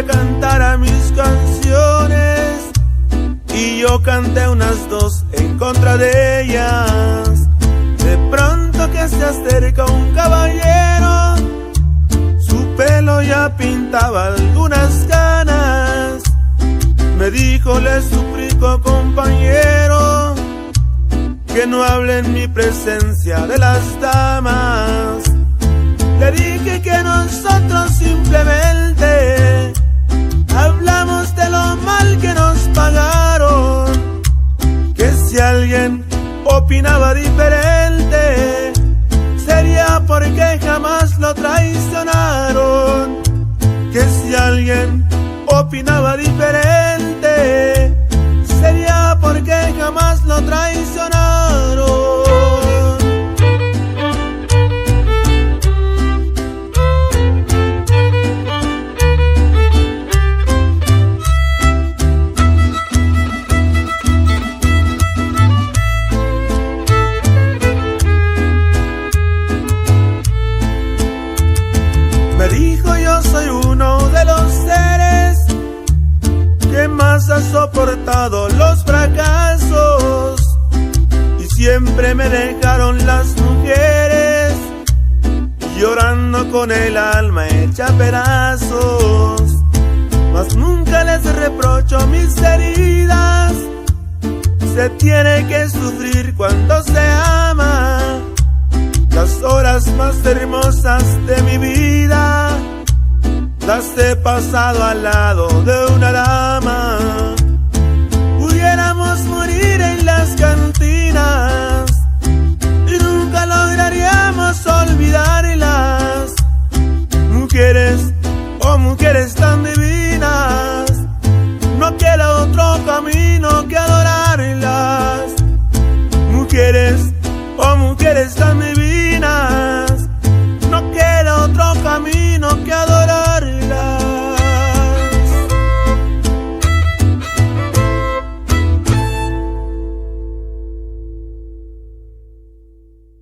que cantara mis canciones y yo canté unas dos en contra de ellas. De pronto que se acerca un caballero, su pelo ya pintaba algunas canas. Me dijo: le suplico, compañero, que no hable en mi presencia de las damas. Le dije que nosotros simplemente hablamos de lo mal que nos pagaron, que si alguien opinaba diferente sería porque jamás lo traicionaron, que si alguien opinaba diferente sería porque jamás lo traicionaron. Me dijo: yo soy uno de los seres que más ha soportado los fracasos, y siempre me dejaron las mujeres llorando con el alma hecha pedazos. Mas nunca les reprocho mis heridas, se tiene que sufrir cuando se ama. Las horas más hermosas de mi vida las he pasado al lado de una dama.